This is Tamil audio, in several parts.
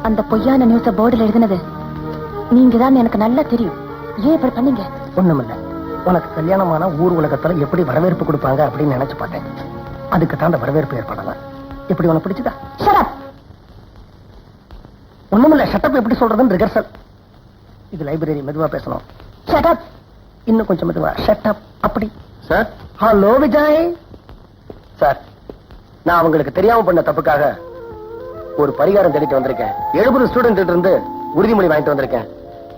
அந்த பொய்யான நியூஸ போர்டுல எழுதினது நீங்க தான் எனக்கு நல்லா தெரியும். ஏன் இப்படி பண்ணீங்க? ஒண்ணுமில்ல, உனக்கு கல்யாணமான ஊர் உலகத்துல எப்படி வரவேற்பு கொடுப்பாங்க அப்படின்னு நினைச்சு பார்த்தேன். அதுக்கு தான் அந்த வரவேற்பு ஏற்படலாம். எப்படி உனக்கு பிடிச்சதா? ஷட்டப். ஒண்ணுமில்ல, ஷட்டப் எப்படி சொல்றதுன்னு ரிகர்சல். இது லைப்ரரி, மெதுவா பேசணும். ஷட்டப். இன்னும் கொஞ்சம் மெதுவா. ஷட்டப். அப்படி. சார். ஹலோ விஜய் சார், நான் அவங்களுக்கு தெரியாம பண்ண தப்புக்காக ஒரு பரிகாரம் தேடிட்டு வந்திருக்கேன். 70 ஸ்டூடெண்ட் இருந்து உறுதிமொழி வாங்கிட்டு வந்திருக்கேன்.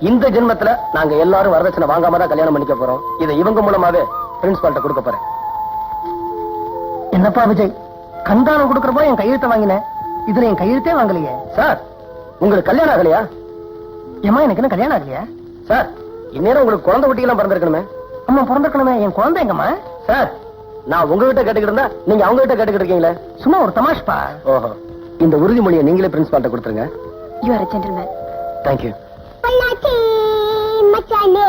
இந்த ஜென்மத்துல நாங்க எல்லாரும் வரதட்சணை வாங்காம தான் கல்யாணம் பண்ணிக்க போறோம். இதை இவங்க மூலமாவே பிரின்சிபால்ட்ட கொடுக்க போறேன். என்னப்பா விஜய், கண்தானம் கொடுக்கறப்போ என் கையெழுத்த வாங்கினேன், இதுல என் கையெழுத்தே வாங்கலையே. சார், உங்களுக்கு கல்யாணம் ஆகலையா? ஏமா, எனக்கு என்ன கல்யாணம் ஆகலையா? சார், இந்நேரம் உங்களுக்கு குழந்தை குட்டியெல்லாம் பிறந்திருக்கணுமே. அம்மா பிறந்திருக்கணுமே, என் குழந்தை எங்கம்மா? சார், நான் உங்ககிட்ட கேட்டுக்கிட்டு இருந்தா நீங்க அவங்க கிட்ட கேட்டுக்கிட்டு இருக்கீங்களே. சும்மா ஒரு தமாஷ்பா. ஓஹோ, இந்த உறுதிமொழியை நீங்களே பிரின்சிபால்ட்ட கொடுத்துருங்க. You are a gentleman. Thank you. Pollachi மச்சானே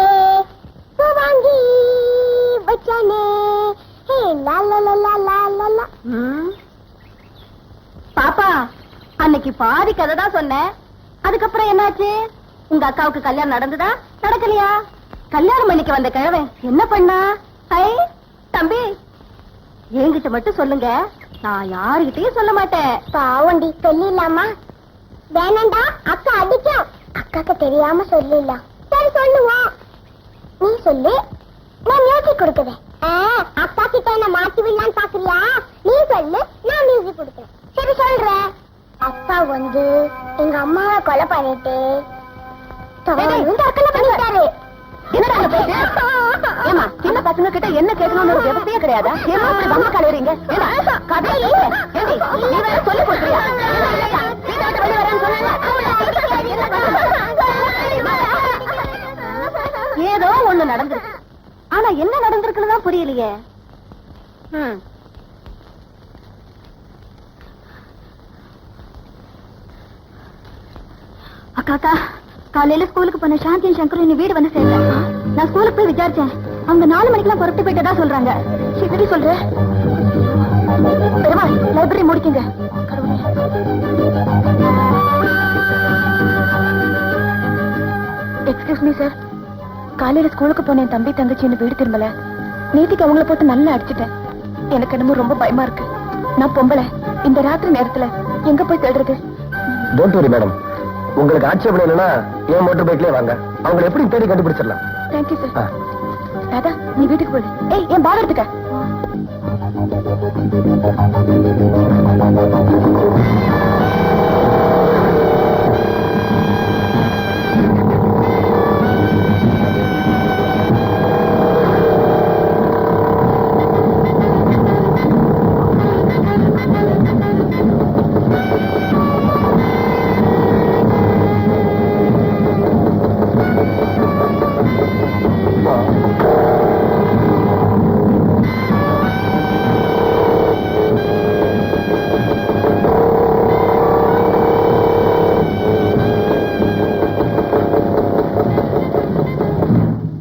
பூவாங்கி வச்சானே ஹே லா லா லா லா லா லா லா. பாப்பா, அன்னைக்கு பாதி கதை தான் சொன்னேன். அதுக்கப்புறம் என்னாச்சு? உங்க அக்காவுக்கு கல்யாணம் நடந்ததா நடக்கலையா? கல்யாணம் பண்ணிக்க வந்த கிழவன் என்ன பண்ணா? ஐ தம்பி, என்கிட்ட மட்டும் சொல்லுங்க, நான் யாருகிட்டயும் சொல்ல மாட்டேன். பாவண்டி சொல்லிடலாமா? வேணாண்டா, அக்கா அடிக்கும். அக்காக்கு தெரியாம சொல்லிடலாம். சரி சொல்லுவோம். நீ சொல்லு, நான் மியூசிக் கொடுக்குறேன். அக்கா கிட்ட என்ன மாத்தி விடலான்னு பாக்குறியா? நீ சொல்லு, நான் மியூசிக் கொடுக்குறேன். சரி சொல்றேன். அப்பா வந்து எங்க அம்மாவை கொலை பண்ணிட்டு தற்கொலை பண்ணிட்டாரு. ஏமா, சின்ன பசங்க கிட்ட என்ன கேட்கணும்னு ஒரு விவசாயே கிடையாதா? ஏமா அப்படி வம்பு கலையறீங்க? கதையே நீ வேற சொல்லி கொடுக்குறியா? ஏதோ ஒண்ணு நடந்திருக்கு, ஆனா என்ன நடந்திருக்குன்னு தான் புரியலையே. அக்காக்கா, காலையில ஸ்கூலுக்கு போன சாந்தியும் சங்கரும் இன்னும் வீடு வந்து சேர்ந்தேன். நான் ஸ்கூலுக்கு போய் விசாரிச்சேன், அவங்க 4 மணிக்கெல்லாம் புறப்பட்டு போயிட்டதா சொல்றாங்க. எப்படி சொல்ற? லைப்ரரி முடிக்குங்க. எக்ஸ்கியூஸ் மீ சார், காலையில ஸ்கூலுக்கு போன என் தம்பி தங்கச்சி இன்னும் வீடு திரும்பல. நேத்திக்கு அவங்கள போட்டு நல்லா அடிச்சுட்டேன். எனக்கு என்னமோ ரொம்ப பயமா இருக்கு. நான் பொம்பளை, இந்த ராத்திரி நேரத்துல எங்க போய் தேடுறது? டோன்ட் வரி மேடம், உங்களுக்கு ஆட்சேபணம் இல்லைன்னா என் மோட்டர் பைக்லயே வாங்க, அவங்களை எப்படி தேடி கண்டுபிடிச்சிடலாம். Thank you sir. ராதா, நீ வீட்டுக்கு போடு. ஏய், என் பால் எடுத்துக்க.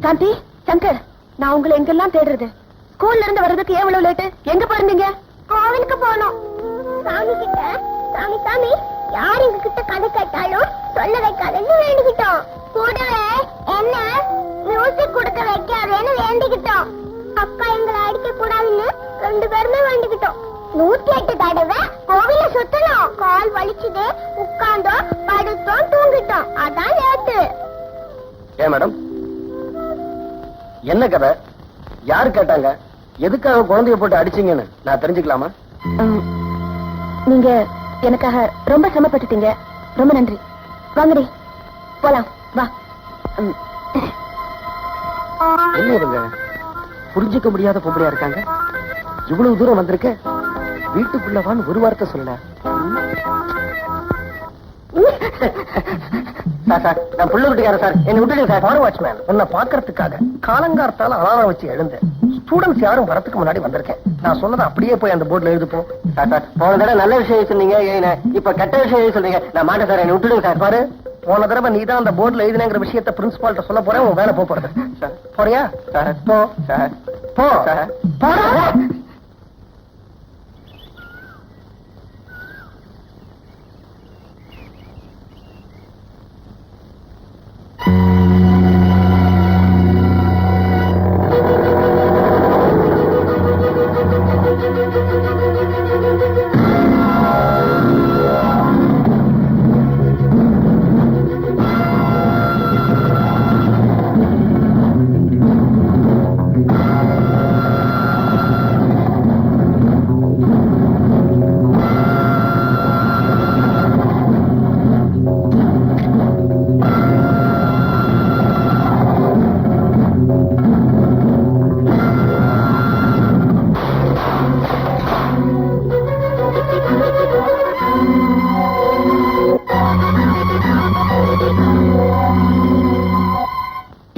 சாந்தி, சங்கர், நான் உங்களை எங்கெல்லாம் தேடுறது? ஸ்கூல்ல இருந்து வர்றதுக்கு எவ்வளவு லேட்டு? எங்க போயிருந்தீங்க? கோவிலுக்கு போனோம். சாமி கிட்ட, சாமி சாமி யார் எங்க கிட்ட கதை கேட்டாலும் சொல்ல வைக்காதுன்னு வேண்டிக்கிட்டோம். கூடவே என்ன மியூசிக் கொடுக்க வைக்காதேன்னு வேண்டிக்கிட்டோம். அக்கா எங்களை அடிக்க கூடாதுன்னு 2 பேருமே வேண்டிக்கிட்டோம். 108 தடவை கோவில சுத்தணும். கால் வலிச்சுது, உட்கார்ந்தோம், படுத்தோம், தூங்கிட்டோம். அதான் லேட்டு. ஏன் மேடம், என்ன கதை? யாரு கேட்டாங்க? எதுக்காக குழந்தைய போட்டு அடிச்சீங்கன்னு நான் தெரிஞ்சுக்கலாமா? நீங்க எனக்காக ரொம்ப சிரமப்பட்டுட்டீங்க. ரொம்ப நன்றி. வாங்கடி போலாம். வா. என்ன இருங்க, புரிஞ்சுக்க முடியாத பொம்பளையா இருக்காங்க. இவ்வளவு தூரம் வந்திருக்க, வீட்டுக்குள்ளவான்னு ஒரு வார்த்தை சொல்லல. சார், நான் புள்ள வீட்டுக்காரன் சார், என்ன விட்டுடுங்க சார். ஃபார் வாட்ச்மேன், உன்னை பாக்குறதுக்காக காலங்கார்த்தால அலாரம் வச்சு எழுந்தேன். ஸ்டூடெண்ட்ஸ் யாரும் வரதுக்கு முன்னாடி வந்திருக்கேன். நான் சொன்னதை அப்படியே போய் அந்த போர்ட்ல எழுதிப்போம். சார், போன தடவை நல்ல விஷயம் சொன்னீங்க, இப்ப கெட்ட விஷயம் சொல்றீங்க. நான் மாட்டேன் சார், என்ன விட்டுடுங்க சார். பாரு, போன தடவை நீ தான் அந்த போர்டுல எழுதினங்கிற விஷயத்த பிரின்சிபால்ட்ட சொல்ல போறேன். உன் வேலை போறது போறியா? போ போ போடா.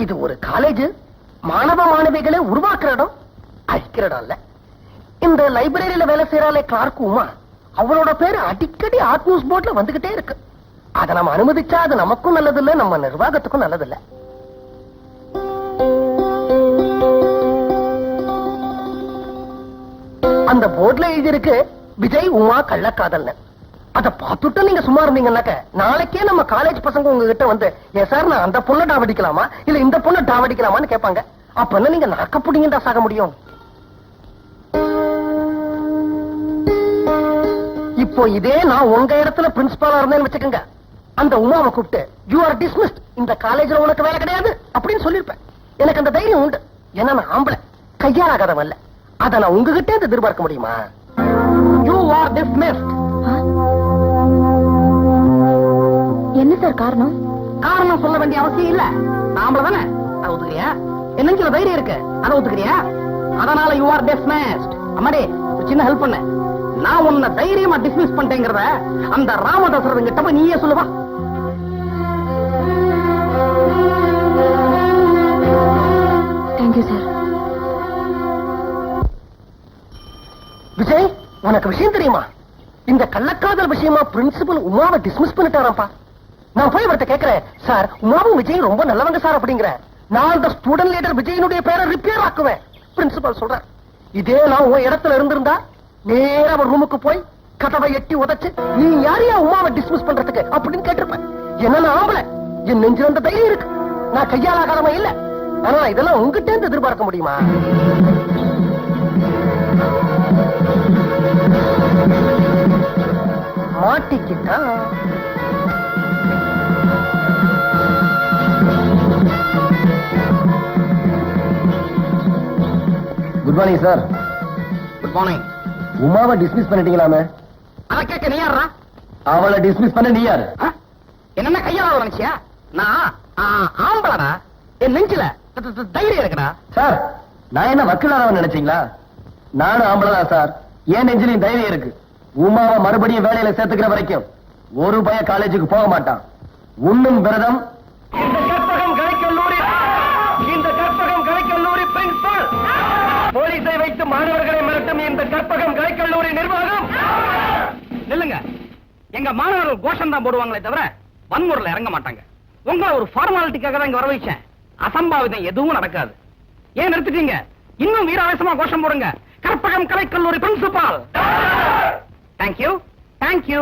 இது ஒரு காலேஜ், மாணவ மாணவிகளை உருவாக்குற இடம், அழிக்கிற இடம் இல்ல. இந்த லைப்ரரியில வேலை செய்யறாளே கிளார்க் உமா, அவளோட பேரு அடிக்கடி ஹாட் நியூஸ் போர்ட்ல வந்துகிட்டே இருக்கு. அதை நம்ம அனுமதிச்சா அது நமக்கும் நல்லது இல்ல, நம்ம நிர்வாகத்துக்கும் நல்லது இல்ல. அந்த போர்ட்ல எழுதி இருக்கு விஜய் உமா கள்ளக்காதல். அத பார்த்துட்டு நீங்க சும்மா இருந்தீங்கன்னாக்க நாளைக்கே நம்ம காலேஜ் பசங்க உங்ககிட்ட வந்து ஏன் சார் நான் அந்த பொண்ணை டாவடிக்கலாமா இல்ல இந்த பொண்ணை டாவடிக்கலாமான்னு கேட்பாங்க. அப்ப என்ன நீங்க நாக்க புடிங்கடா சாக முடியும்? இப்போ இதே நான் உங்க இடத்துல பிரின்சிபாலா இருந்தேன்னு வச்சுக்கோங்க, அந்த உமாவை கூப்பிட்டு யூ ஆர் டிஸ்மிஸ்ட், இந்த காலேஜ்ல உனக்கு வேலை கிடையாது அப்படின்னு சொல்லிருப்பேன். எனக்கு அந்த தைரியம் உண்டு. ஏன்னா நான் ஆம்பளை, கையாளாகாதவன் இல்ல. அத நான் உங்ககிட்ட எதிர்பார்க்க முடியுமா? You are dismissed. என்ன சார் காரணம்? காரணம் சொல்ல வேண்டிய அவசியம் இல்ல. ஆம்பளை தானே, அதை ஒத்துக்கிறியா? என்ன தைரியம் இருக்கு, அதை ஒத்துக்கிறியா? அதனால யூ ஆர் டிஸ்மிஸ்ட். அம்மாடே ஒரு சின்ன ஹெல்ப் பண்ண, நான் உன்னை தைரியமா டிஸ்மிஸ் பண்ணிட்டேங்கிறத அந்த ராமதாசரன் கிட்ட போய் நீயே சொல்லுவா. Thank you sir. விஜய், உனக்கு விஷயம் தெரியுமா? இந்த கள்ளக்காதல் விஷயமா பிரின்சிபல் உமாவை டிஸ்மிஸ் பண்ணிட்டாராப்பா. நான் போய் அவர்கிட்ட கேட்கிறேன், சார் உமாவும் விஜய் ரொம்ப நல்லவங்க சார் அப்படிங்கிற. நான் அந்த ஸ்டூடெண்ட் லீடர் விஜயனுடைய பேரை ரிப்பேர் ஆக்குவேன். பிரின்சிபல் சொல்ற, இதே நான் உன் இடத்துல இருந்திருந்தா நேரா அவர் ரூமுக்கு போய் கதவை எட்டி உதைச்சு நீ யாரையா உமாவை டிஸ்மிஸ் பண்றதுக்கு அப்படின்னு கேட்டிருப்பேன். என்ன ஆம்பளை, என் நெஞ்சில் அந்த தைரியம் இருக்கு. நான் கையாளாகாதவன் இல்ல. ஆனா இதெல்லாம் உங்ககிட்ட இருந்து எதிர்பார்க்க முடியுமா? மாட்டிக்கிட்டா good morning sir. Good morning. உமாவை டிஸ்மிஸ் பண்ணிட்டீங்களாமே? அத கேட்க நீ யாரா? அவளை டிஸ்மிஸ் பண்ண நீ யாரு? என்ன கையாள நினைச்சியா? நான் ஆம்பளடா, என் நெஞ்சில தைரியம் இருக்குடா. சார் நான் என்ன வக்கீலானவன் நினைச்சீங்களா? நானும் ஆம்பளதான் சார், என் நெஞ்சிலையும் தைரியம் இருக்கு. உமாவை மறுபடியும் வேலையில சேர்த்துக்கிற வரைக்கும் ஒரு பய காலேஜுக்கு போக மாட்டான். உண்ணும் விரதம். இந்த கற்பகம் கலைக்கல்லூரி பிரின்சிபல் போலீஸை வைத்து மாணவர்களை மிரட்டும் இந்த கற்பகம் கலைக்கல்லூரி நிர்வாகம். நில்லுங்க. எங்க மாணவர்கள் கோஷம் தான் போடுவாங்களே தவிர வன்முறையில் இறங்க மாட்டாங்க. உங்களை ஒரு ஃபார்மாலிட்டிக்காக தான் இங்க வர வச்சேன். அசம்பாவிதம் எதுவும் நடக்காது. ஏன் நிறுத்திட்டீங்க? இன்னும் வீராவேசமா கோஷம் போடுங்க. கற்பகம் கலைக்கல்லூரி பிரின்சிபால். தேங்க்யூ.